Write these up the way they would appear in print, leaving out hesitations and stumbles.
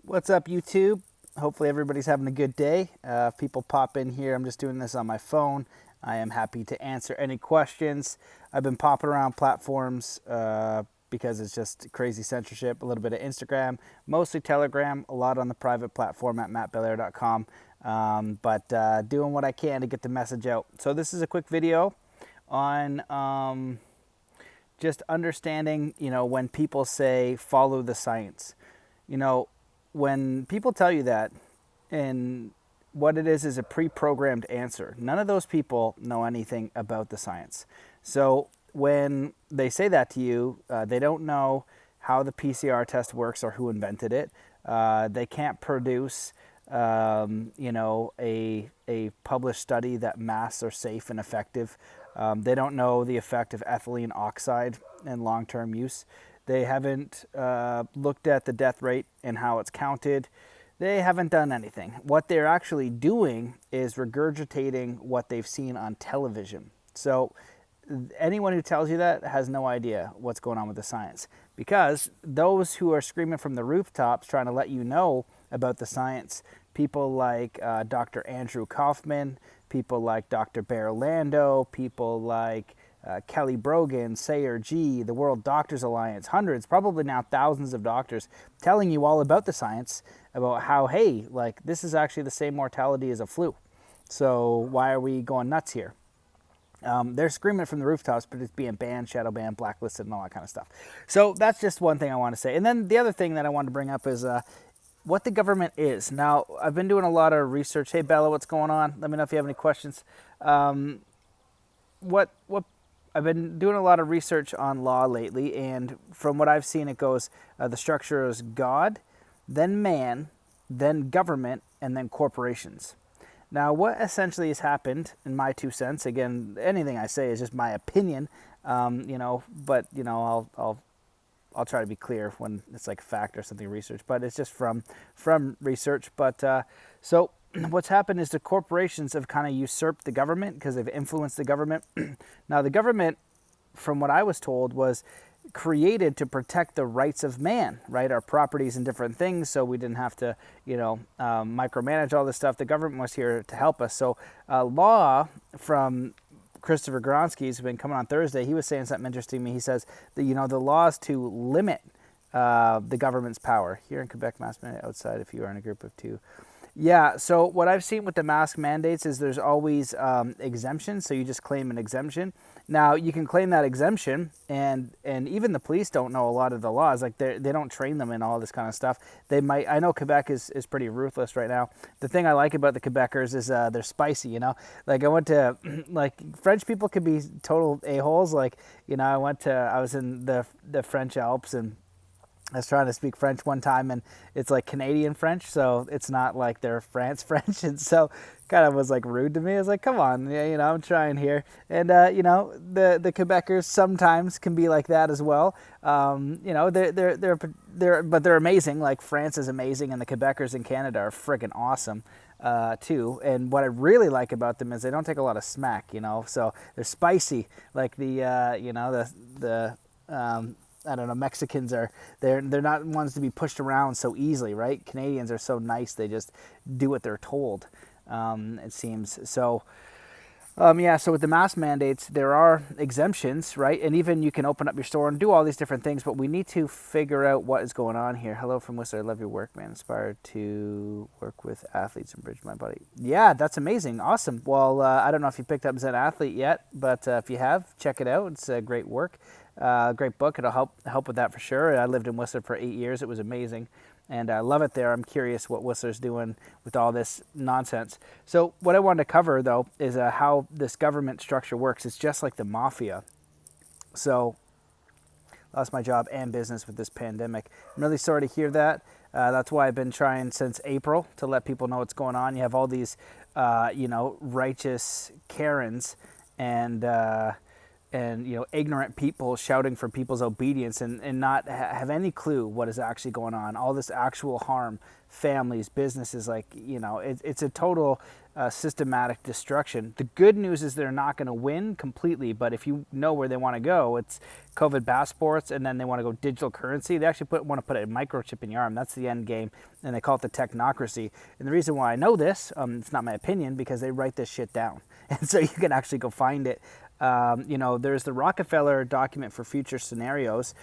What's up, YouTube? Hopefully everybody's having a good day. If people pop in here, I'm just doing this on my phone. I am happy to answer any questions. I've been popping around platforms because it's just crazy censorship, a little bit of Instagram, mostly Telegram, a lot on the private platform at mattbelair.com, but doing what I can to get the message out. So this is a quick video on just understanding, when people say follow the science. You know, when people tell you that, and what it is a pre-programmed answer. None of those people know anything about the science. So when they say that to you, they don't know how the PCR test works or who invented it. They can't produce, a published study that masks are safe and effective. They don't know the effect of ethylene oxide in long-term use. They haven't looked at the death rate and how it's counted. They haven't done anything. What they're actually doing is regurgitating what they've seen on television. So anyone who tells you that has no idea what's going on with the science, because those who are screaming from the rooftops trying to let you know about the science, people like Dr. Andrew Kaufman, people like Dr. Bear Lando, people like Kelly Brogan, Sayer G, the World Doctors Alliance, hundreds, probably now thousands of doctors telling you all about the science, about how, hey, like this is actually the same mortality as a flu. So why are we going nuts here? They're screaming it from the rooftops, but it's being banned, shadow banned, blacklisted, and all that kind of stuff. So that's just one thing I want to say. And then the other thing that I wanted to bring up is what the government is. Now, I've been doing a lot of research. Hey, Bella, what's going on? Let me know if you have any questions. What I've been doing a lot of research on law lately, and from what I've seen, it goes the structure is God, then man, then government, and then corporations. Now, what essentially has happened, in my 2 cents, again, anything I say is just my opinion, but I'll try to be clear when it's like fact or something research, but it's just from research. But so what's happened is the corporations have kind of usurped the government because they've influenced the government. Now, the government, from what I was told, was created to protect the rights of man, right? Our properties and different things, so we didn't have to, micromanage all this stuff. The government was here to help us. So law from Christopher Gronsky, who's been coming on Thursday, he was saying something interesting to me. He says that, the law is to limit the government's power. Here in Quebec, mask mandate outside if you are in a group of two. Yeah, so what I've seen with the mask mandates is there's always exemptions, so you just claim an exemption. Now, you can claim that exemption, and even the police don't know a lot of the laws. Like, they don't train them in all this kind of stuff. They might. I know Quebec is pretty ruthless right now. The thing I like about the Quebecers is they're spicy, Like, I went to, French people could be total a-holes. Like, I was in the French Alps, and I was trying to speak French one time, and it's like Canadian French, so it's not like they're France French, and so kind of was like rude to me. I was like, come on, yeah, I'm trying here. And the Quebecers sometimes can be like that as well. They're amazing. Like, France is amazing, and the Quebecers in Canada are freaking awesome too. And what I really like about them is they don't take a lot of smack, so they're spicy. Like I don't know, Mexicans they're not ones to be pushed around so easily, right? Canadians are so nice, they just do what they're told, it seems. So, so with the mask mandates, there are exemptions, right? And even you can open up your store and do all these different things, but we need to figure out what is going on here. Hello from Whistler, I love your work, man. Inspired to work with athletes and bridge my body. Yeah, that's amazing, awesome. Well, I don't know if you picked up Zen Athlete yet, but if you have, check it out. It's great work. Great book. It'll help with that for sure. I lived in Whistler for 8 years. It was amazing, and I love it there. I'm curious what Whistler's doing with all this nonsense. So what I wanted to cover, though, is how this government structure works. It's just like the Mafia. So lost my job and business with this pandemic. I'm really sorry to hear that. That's why I've been trying since April to let people know what's going on. You have all these, righteous Karens and and ignorant people shouting for people's obedience, and not have any clue what is actually going on. All this actual harm, families, businesses, like it's a total systematic destruction. The good news is they're not going to win completely, but if you know where they want to go, it's COVID passports, and then they want to go digital currency. They actually want to put a microchip in your arm. That's the end game, and they call it the technocracy. And the reason why I know this, it's not my opinion, because they write this shit down, and so you can actually go find it. There's the Rockefeller document for future scenarios.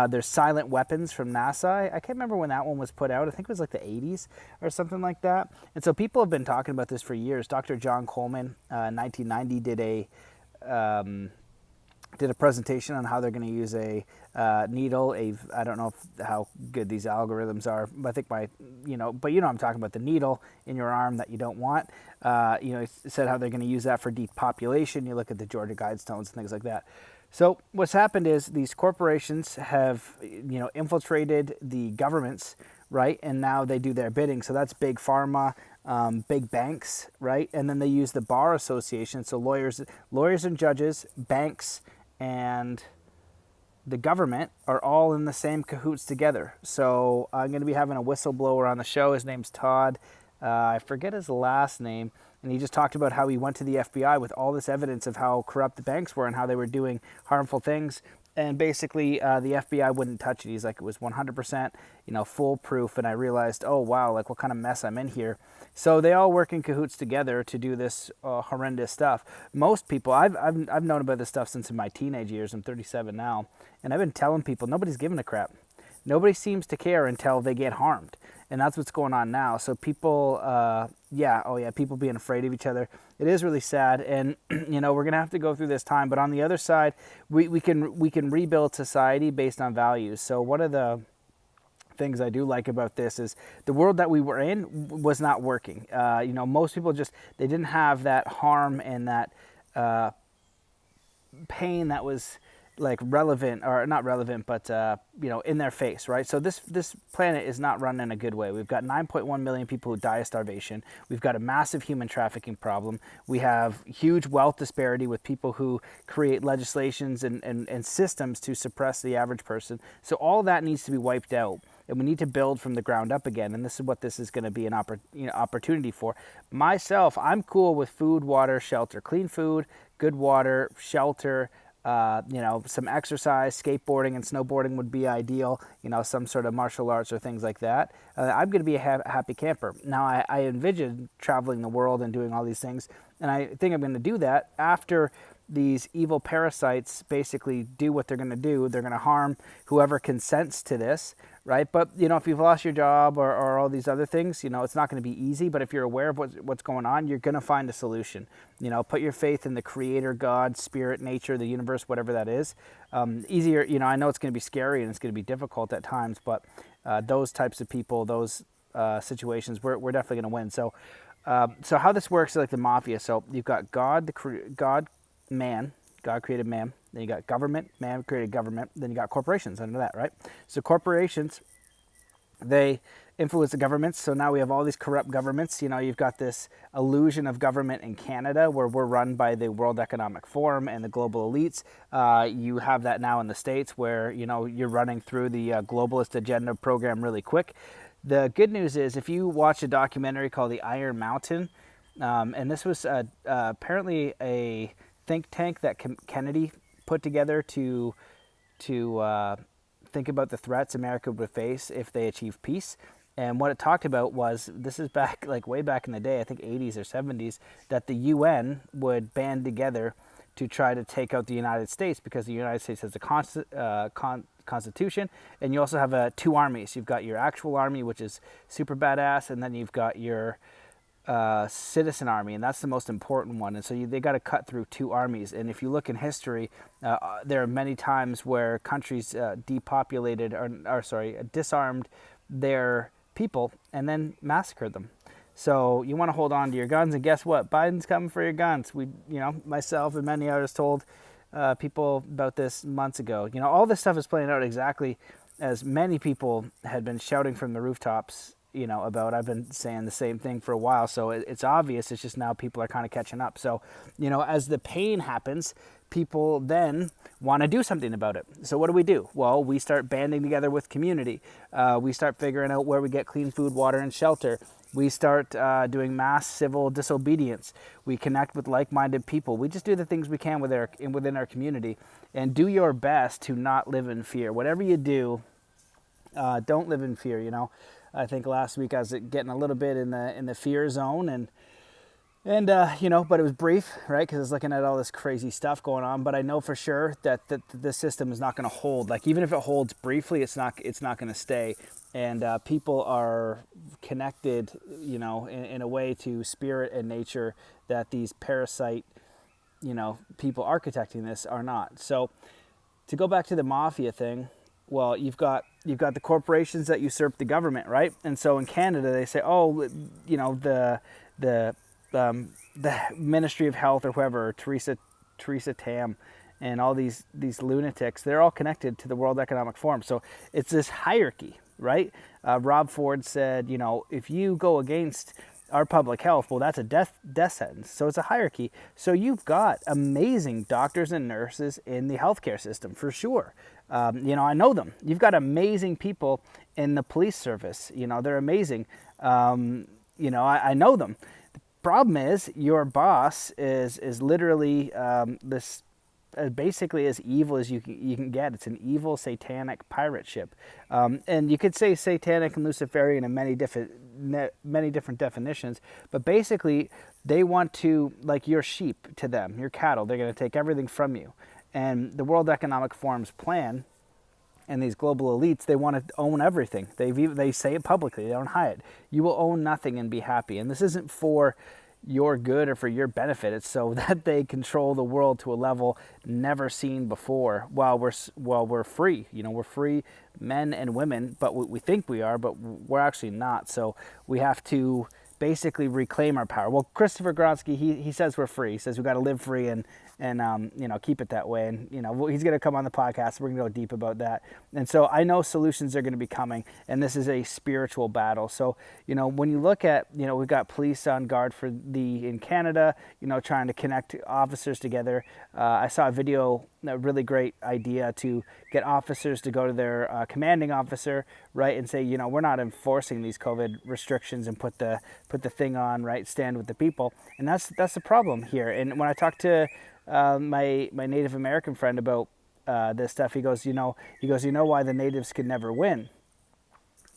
There's silent weapons from NASA. I can't remember when that one was put out. I think it was like the 80s or something like that. And so people have been talking about this for years. Dr. John Coleman, in 1990, did a presentation on how they're going to use a needle. I don't know how good these algorithms are, but I think but I'm talking about the needle in your arm that you don't want. He said how they're going to use that for depopulation. You look at the Georgia Guidestones and things like that. So what's happened is these corporations have, infiltrated the governments, right? And now they do their bidding. So that's big pharma, big banks, right? And then they use the bar association. So lawyers and judges, banks, and the government are all in the same cahoots together. So I'm going to be having a whistleblower on the show. His name's Todd. I forget his last name. And he just talked about how he went to the FBI with all this evidence of how corrupt the banks were and how they were doing harmful things. And basically, the FBI wouldn't touch it. He's like, it was 100%, foolproof. And I realized, oh, wow, like what kind of mess I'm in here. So they all work in cahoots together to do this horrendous stuff. Most people, I've known about this stuff since in my teenage years. I'm 37 now. And I've been telling people, nobody's giving a crap. Nobody seems to care until they get harmed. And that's what's going on now. So people, people being afraid of each other. It is really sad. And, we're going to have to go through this time. But on the other side, we can rebuild society based on values. So one of the things I do like about this is the world that we were in was not working. Most people they didn't have that harm and that pain that was like relevant, or not relevant, but in their face, right? So this planet is not run in a good way. We've got 9.1 million people who die of starvation. We've got a massive human trafficking problem. We have huge wealth disparity with people who create legislations and systems to suppress the average person. So all that needs to be wiped out, and we need to build from the ground up again. And this is what this is going to be an opportunity for. Myself, I'm cool with food, water, shelter, clean food, good water, shelter. Some exercise, skateboarding and snowboarding would be ideal, some sort of martial arts or things like that. I'm going to be a happy camper. Now, I envision traveling the world and doing all these things, and I think I'm going to do that after these evil parasites basically do what they're going to do. They're going to harm whoever consents to this, right? But, if you've lost your job or all these other things, it's not going to be easy. But if you're aware of what's going on, you're going to find a solution. Put your faith in the creator, God, spirit, nature, the universe, whatever that is. Easier, I know it's going to be scary and it's going to be difficult at times, but those types of people, those situations, we're definitely going to win. So how this works is like the Mafia. So you've got God, God created man. Then you got government, man created government. Then you got corporations under that, right? So corporations, they influence the governments. So now we have all these corrupt governments. You've got this illusion of government in Canada where we're run by the World Economic Forum and the global elites. You have that now in the States where, you're running through the globalist agenda program really quick. The good news is if you watch a documentary called The Iron Mountain, and this was apparently a think tank that Kennedy put together to think about the threats America would face if they achieve peace. And what it talked about was, this is back, like way back in the day, I think 80s or 70s, that the UN would band together to try to take out the United States, because the United States has a constitution, and you also have two armies. You've got your actual army, which is super badass, and then you've got your citizen army, and that's the most important one. And so they got to cut through two armies. And if you look in history, there are many times where countries disarmed their people and then massacred them. So you want to hold on to your guns, and guess what? Biden's coming for your guns. Myself and many others told people about this months ago. All this stuff is playing out exactly as many people had been shouting from the rooftops about. I've been saying the same thing for a while, so it's obvious. It's just now people are kind of catching up. So, as the pain happens, people then want to do something about it. So what do? Well, we start banding together with community. We start figuring out where we get clean food, water, and shelter. We start doing mass civil disobedience. We connect with like-minded people. We just do the things we can within our community, and do your best to not live in fear. Whatever you do, don't live in fear. I think last week I was getting a little bit in the fear zone, and but it was brief, right? Because I was looking at all this crazy stuff going on. But I know for sure that the system is not going to hold. Like, even if it holds briefly, it's not going to stay. And people are connected, in a way to spirit and nature that these parasite, people architecting this are not. So to go back to the mafia thing, well, you've got the corporations that usurp the government, right? And so in Canada, they say, the Ministry of Health or whoever, Theresa Tam, and all these lunatics, they're all connected to the World Economic Forum. So it's this hierarchy, right? Rob Ford said, if you go against our public health, well, that's a death sentence. So it's a hierarchy. So you've got amazing doctors and nurses in the healthcare system, for sure. I know them. You've got amazing people in the police service. They're amazing. I know them. Problem is, your boss is literally this basically as evil as you can get. It's an evil satanic pirate ship, and you could say satanic and Luciferian in many different definitions. But basically, they want to, like, your sheep to them, your cattle. They're going to take everything from you, and the World Economic Forum's plan. And these global elites, they want to own everything. They say it publicly. They don't hide it. You will own nothing and be happy. And this isn't for your good or for your benefit. It's so that they control the world to a level never seen before. While we're free, we're free men and women, but we think we are, but we're actually not. So we have to basically reclaim our power. Well, Christopher Grodsky, he says we're free. He says we got to live free and keep it that way. And he's going to come on the podcast. We're going to go deep about that. And so I know solutions are going to be coming, and this is a spiritual battle. So when you look at we've got police on guard in Canada, trying to connect officers together. I saw a video, a really great idea to get officers to go to their commanding officer, right, and say, we're not enforcing these COVID restrictions, and put the thing on, right, stand with the people. And that's the problem here. And when I talked to my Native American friend about this stuff, he goes, why the natives could never win?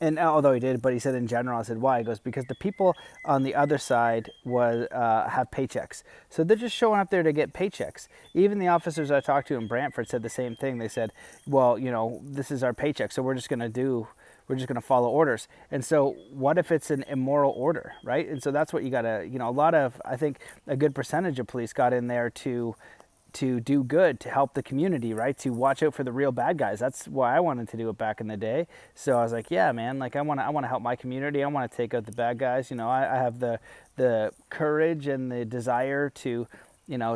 And although he did, but he said in general, I said, why? He goes, because the people on the other side have paychecks. So they're just showing up there to get paychecks. Even the officers I talked to in Brantford said the same thing. They said, well, this is our paycheck, so we're just going to follow orders. And so what if it's an immoral order, right? And so that's what you got to, I think a good percentage of police got in there to do good, to help the community, right? To watch out for the real bad guys. That's why I wanted to do it back in the day. So I was like, yeah, man, like I want to help my community. I want to take out the bad guys. I have the courage and the desire to,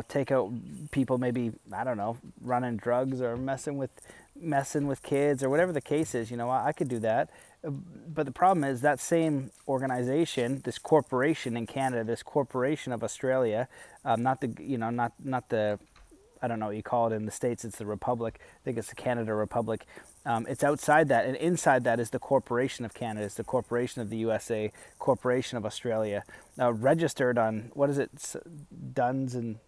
take out people, maybe, I don't know, running drugs or messing with kids or whatever the case is. I could do that. But the problem is that same organization, this corporation in Canada, this corporation of Australia, not the I don't know what you call it in the States, it's the Republic. I think it's the Canada Republic. It's outside that, and inside that is the corporation of Canada, it's the corporation of the USA, corporation of Australia, registered on, what is it, Duns, and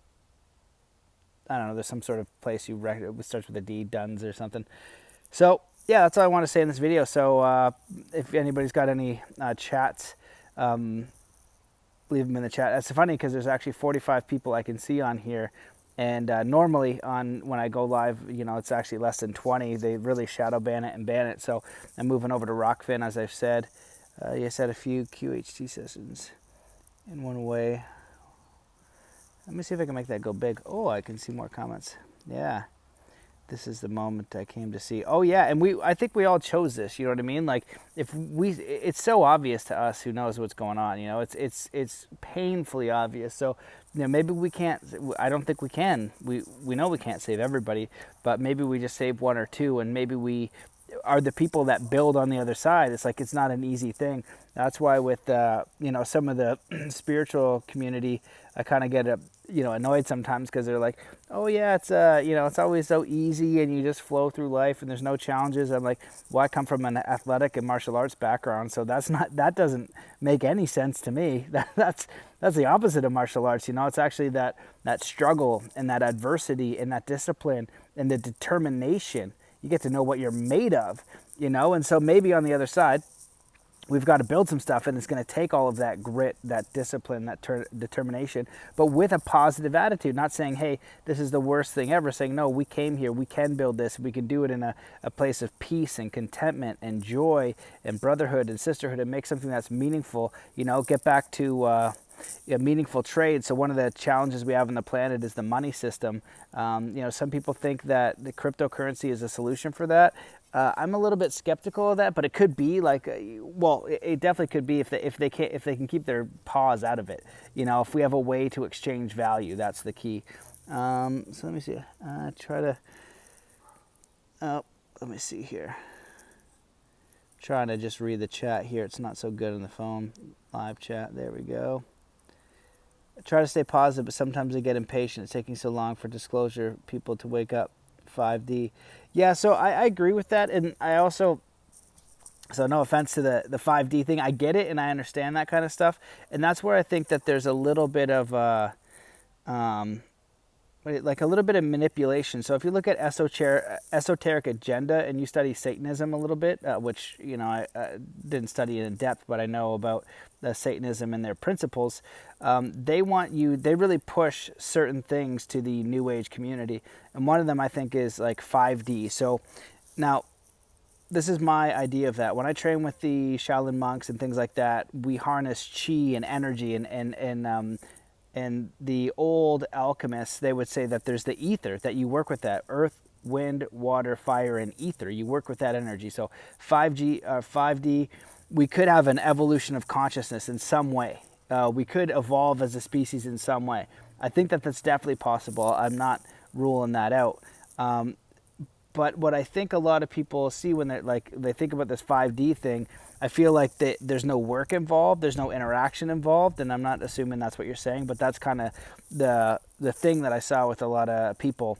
I don't know, there's some sort of place it starts with a D, Duns or something. So, yeah, that's all I want to say in this video. So if anybody's got any chats, leave them in the chat. That's funny because there's actually 45 people I can see on here. And normally when I go live, it's actually less than 20. They really shadow ban it and ban it. So I'm moving over to Rockfin, as I've said. You said a few QHT sessions in one way. Let me see if I can make that go big. Oh, I can see more comments. Yeah. This is the moment I came to see. Oh yeah, and I think we all chose this, you know what I mean? Like, it's so obvious to us who knows what's going on, it's painfully obvious. So, maybe we can't, I don't think we can. We know we can't save everybody, but maybe we just save one or two, and maybe we are the people that build on the other side. It's like, it's not an easy thing. That's why with some of the spiritual community, I kind of get annoyed sometimes because they're like, oh yeah, it's it's always so easy and you just flow through life and there's no challenges. I'm like, well, I come from an athletic and martial arts background, so that doesn't make any sense to me. That's the opposite of martial arts. It's actually that struggle and that adversity and that discipline and the determination. You get to know what you're made of, and so maybe on the other side, we've got to build some stuff, and it's going to take all of that grit, that discipline, that determination, but with a positive attitude, not saying, hey, this is the worst thing ever, saying, no, we came here, we can build this, we can do it in a place of peace and contentment and joy and brotherhood and sisterhood and make something that's meaningful, get back to meaningful trade. So one of the challenges we have on the planet is the money system. Some people think that the cryptocurrency is a solution for that. I'm a little bit skeptical of that, but it could be it definitely could be if they can keep their paws out of it. If we have a way to exchange value, that's the key. So let me see. Let me see here. Trying to just read the chat here. It's not so good on the phone. Live chat. There we go. I try to stay positive, but sometimes I get impatient. It's taking so long for disclosure people to wake up. 5D. Yeah, so I agree with that. And I also, so no offense to the 5D thing, I get it and I understand that kind of stuff. And that's where I think that there's a little bit of like a little bit of manipulation. So if you look at esoteric agenda and you study Satanism a little bit, which I didn't study it in depth, but I know about Satanism and their principles. They really push certain things to the New Age community, and one of them I think is like 5D. So now, this is my idea of that. When I train with the Shaolin monks and things like that, we harness chi and energy, and the old alchemists, they would say that there's the ether, that you work with that earth, wind, water, fire, and ether. You work with that energy. So 5D, we could have an evolution of consciousness in some way. We could evolve as a species in some way. I think that that's definitely possible. I'm not ruling that out. But what I think a lot of people see when they think about this 5D thing, I feel like there's no work involved, there's no interaction involved, and I'm not assuming that's what you're saying, but that's kind of the thing that I saw with a lot of people,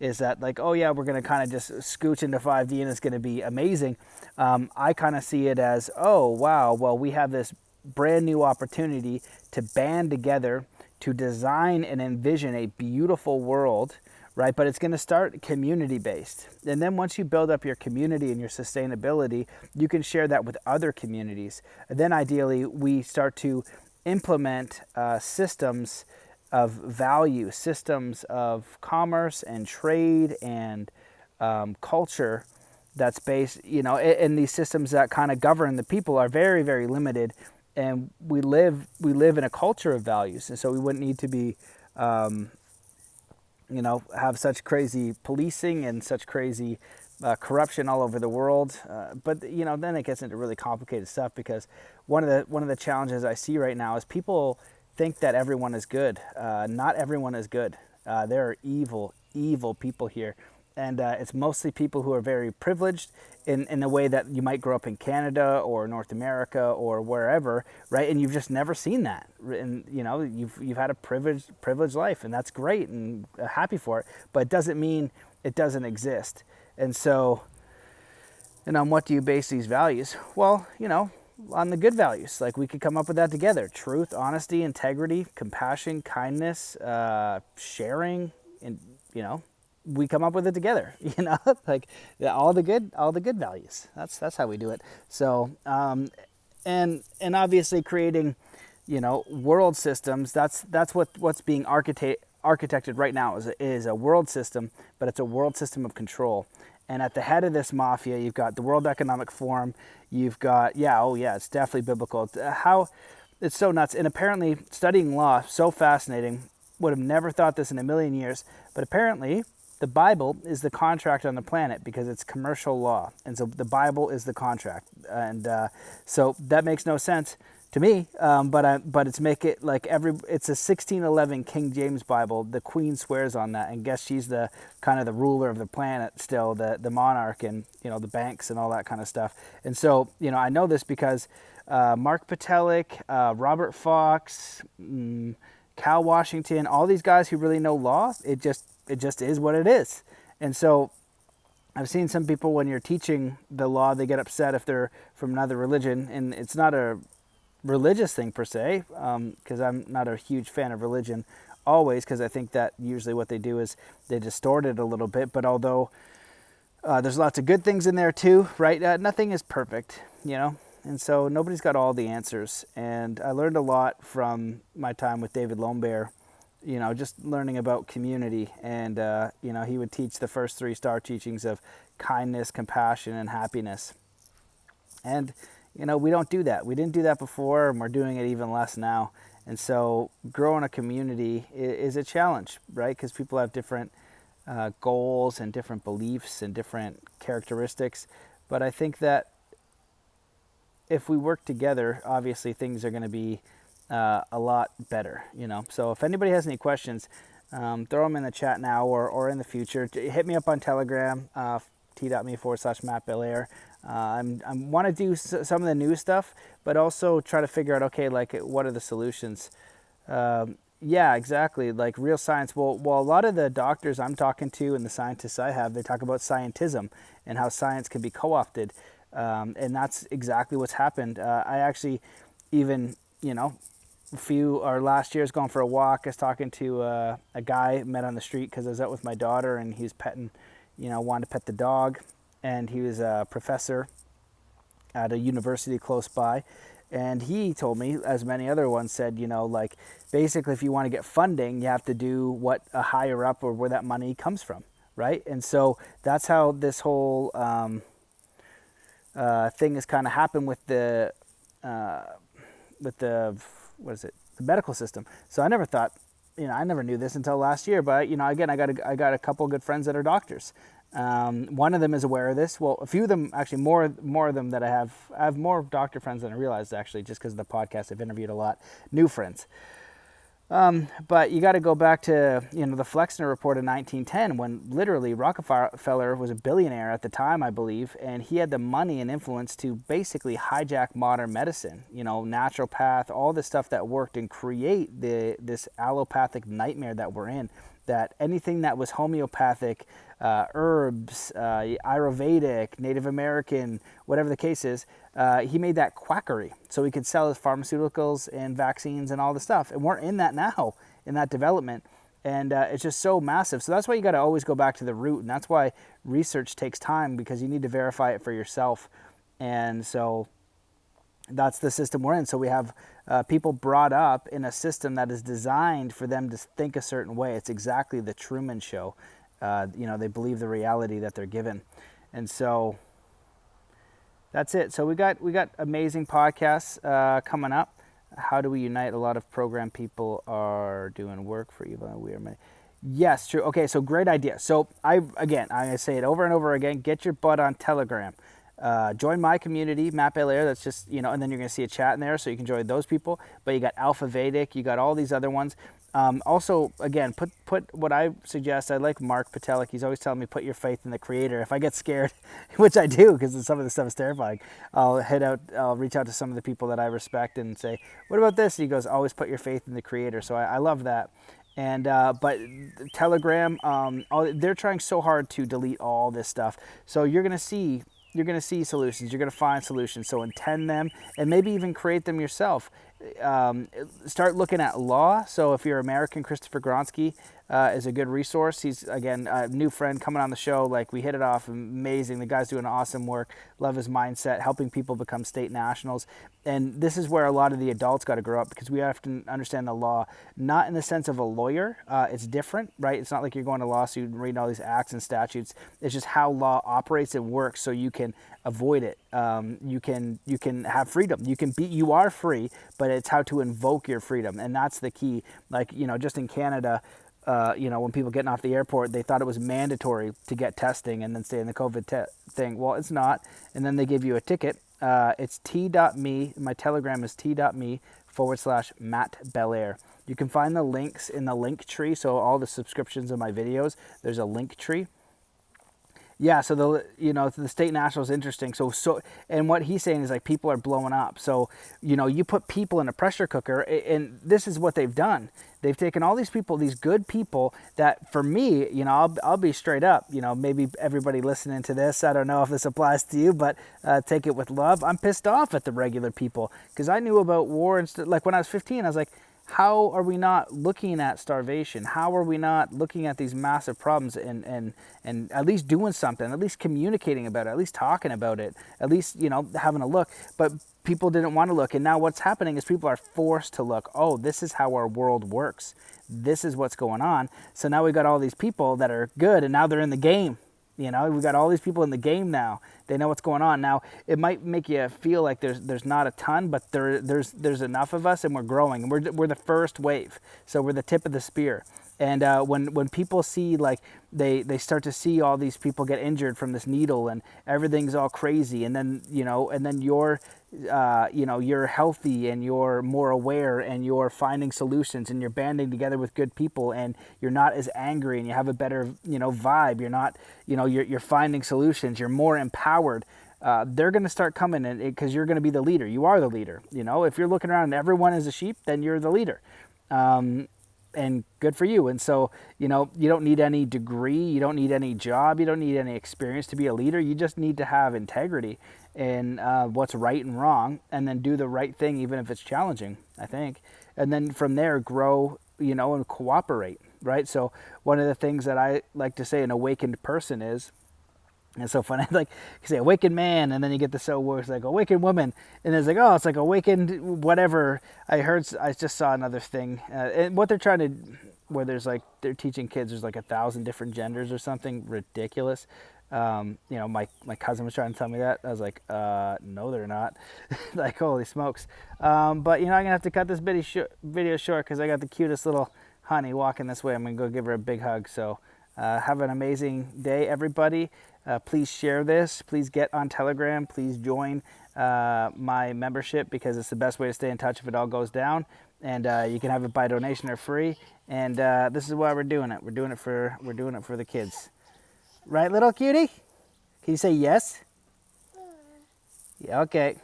is that like, oh yeah, we're going to kind of just scooch into 5D and it's going to be amazing. I kind of see it as, oh wow, well we have this brand new opportunity to band together to design and envision a beautiful world, right? But it's going to start community-based. And then once you build up your community and your sustainability, you can share that with other communities. And then ideally, we start to implement systems of value, systems of commerce and trade and culture that's based, and these systems that kind of govern the people are very, very limited. And we live in a culture of values. And so we wouldn't need to be have such crazy policing and such crazy corruption all over the world. But then it gets into really complicated stuff, because one of the challenges I see right now is people think that everyone is good. Not everyone is good. There are evil people here. And it's mostly people who are very privileged in a way that you might grow up in Canada or North America or wherever, right? And you've just never seen that. And you've had a privileged life, and that's great, and happy for it. But it doesn't mean it doesn't exist. And so, and on what do you base these values? Well, on the good values. Like, we could come up with that together: truth, honesty, integrity, compassion, kindness, sharing, and we come up with it together, like all the good values. That's how we do it. So, and obviously creating, world systems. That's what's being architected right now is a world system, but it's a world system of control. And at the head of this mafia, you've got the World Economic Forum. You've got, it's definitely biblical. It's so nuts. And apparently, studying law, so fascinating. Would have never thought this in a million years, but apparently, the Bible is the contract on the planet, because it's commercial law. And so the Bible is the contract. And so that makes no sense to me, but it's it's a 1611 King James Bible. The Queen swears on that, and guess she's the kind of the ruler of the planet still, the monarch, and the banks and all that kind of stuff. And so I know this because Mark Patelik, Robert Fox, Cal Washington, all these guys who really know law, it just is what it is. And so I've seen some people, when you're teaching the law, they get upset if they're from another religion, and it's not a religious thing per se, because I'm not a huge fan of religion always, because I think that usually what they do is they distort it a little bit. But although there's lots of good things in there too, right? Nothing is perfect, and so nobody's got all the answers. And I learned a lot from my time with David Lombear, just learning about community. And he would teach the first 3 star teachings of kindness, compassion, and happiness. And we don't do that. We didn't do that before, and we're doing it even less now. And so growing a community is a challenge, right? Because people have different goals and different beliefs and different characteristics. But I think that if we work together, obviously things are going to be a lot better, So if anybody has any questions, throw them in the chat now or in the future. Hit me up on Telegram, t.me/Matt Belair. I want to do some of the new stuff, but also try to figure out, okay, like, what are the solutions? Yeah, exactly. Like real science. Well, a lot of the doctors I'm talking to and the scientists I have, they talk about scientism and how science can be co-opted. And that's exactly what's happened. I actually even, last year I was going for a walk. I was talking to a guy I met on the street because I was out with my daughter, and he was petting, wanted to pet the dog. And he was a professor at a university close by. And he told me, as many other ones said, like, basically if you want to get funding, you have to do what a higher up or where that money comes from, right? And so that's how this whole thing has kind of happened with the the medical system. So I never thought, I never knew this until last year. But again, I got a couple of good friends that are doctors. One of them is aware of this. Well, a few of them, actually, more of them that I have more doctor friends than I realized, actually, just because of the podcast. I've interviewed a lot new friends. But you got to go back to, the Flexner report in 1910, when literally Rockefeller was a billionaire at the time, I believe, and he had the money and influence to basically hijack modern medicine, naturopath, all the stuff that worked, and create this allopathic nightmare that we're in, that anything that was homeopathic, herbs, Ayurvedic, Native American, whatever the case is, he made that quackery so he could sell his pharmaceuticals and vaccines and all the stuff. And we're in that now, in that development. And it's just so massive. So that's why you got to always go back to the root. And that's why research takes time, because you need to verify it for yourself. And so that's the system we're in. So we have people brought up in a system that is designed for them to think a certain way. It's exactly the Truman Show. They believe the reality that they're given. And so that's it. So we got amazing podcasts coming up. How do we unite? A lot of program people are doing work for evil and we are many. Yes, true. Okay, so great idea. So I say it over and over again, get your butt on Telegram. Join my community, Matt Belair. That's just, and then you're going to see a chat in there, so you can join those people. But you got Alpha Vedic, you got all these other ones. Also, again, put what I suggest. I like Mark Patelik. He's always telling me, put your faith in the Creator. If I get scared, which I do, because some of the stuff is terrifying, I'll reach out to some of the people that I respect and say, what about this? And he goes, always put your faith in the Creator. So I love that. And but Telegram, they're trying so hard to delete all this stuff. So you're going to see solutions. You're going to find solutions. So intend them and maybe even create them yourself. Start looking at law. So if you're American, Christopher Gronsky is a good resource. He's, again, a new friend coming on the show. Like, we hit it off. Amazing. The guy's doing awesome work. Love his mindset, helping people become state nationals. And this is where a lot of the adults got to grow up, because we have to understand the law, not in the sense of a lawyer. It's different, right? It's not like you're going to lawsuit and reading all these acts and statutes. It's just how law operates and works, so you can avoid it. You can have freedom. You are free, but it's how to invoke your freedom. And that's the key. Like, just in Canada, when people getting off the airport, they thought it was mandatory to get testing and then stay in the COVID thing. Well, it's not. And then they give you a ticket. It's t.me. My Telegram is t.me/Matt Belair. You can find the links in the link tree. So all the subscriptions of my videos, there's a link tree. Yeah, so the state national is interesting. And what he's saying is like people are blowing up. So you put people in a pressure cooker, and this is what they've done. They've taken all these people, these good people that, for me, I'll be straight up. Maybe everybody listening to this, I don't know if this applies to you, but take it with love. I'm pissed off at the regular people because I knew about war and like when I was 15, I was like, how are we not looking at starvation? How are we not looking at these massive problems and at least doing something, at least communicating about it, at least talking about it, at least, having a look? But people didn't want to look. And now what's happening is people are forced to look. Oh, this is how our world works. This is what's going on. So now we got all these people that are good, and now they're in the game. We've got all these people in the game now. They know what's going on. Now, it might make you feel like there's not a ton, but there's enough of us, and we're growing. And we're the first wave. So we're the tip of the spear. And when people see, like, they start to see all these people get injured from this needle, and everything's all crazy, and then you're healthy, and you're more aware, and you're finding solutions, and you're banding together with good people, and you're not as angry, and you have a better vibe. You're not you're finding solutions. You're more empowered. They're going to start coming in because you're going to be the leader. You are the leader. If you're looking around and everyone is a sheep, then you're the leader. And good for you. And so, you don't need any degree, you don't need any job, you don't need any experience to be a leader. You just need to have integrity in what's right and wrong, and then do the right thing, even if it's challenging, I think. And then from there, grow, and cooperate, right? So one of the things that I like to say an awakened person is, and it's so funny, like you say awakened man, and then you get the it's like awakened woman, and it's like, oh, it's like awakened whatever. I just saw another thing, and what they're trying to, where they're teaching kids there's like 1,000 different genders or something ridiculous. My cousin was trying to tell me that. I was like, no, they're not. Like, holy smokes. But I'm gonna have to cut this video short because I got the cutest little honey walking this way. I'm gonna go give her a big hug. So have an amazing day, everybody. Please share this. Please get on Telegram. Please join my membership because it's the best way to stay in touch if it all goes down. And you can have it by donation or free. And this is why we're doing it. We're doing it for the kids. Right, little cutie? Can you say yes? Yeah, okay.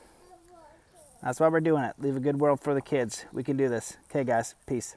That's why we're doing it. Leave a good world for the kids. We can do this. Okay, guys. Peace.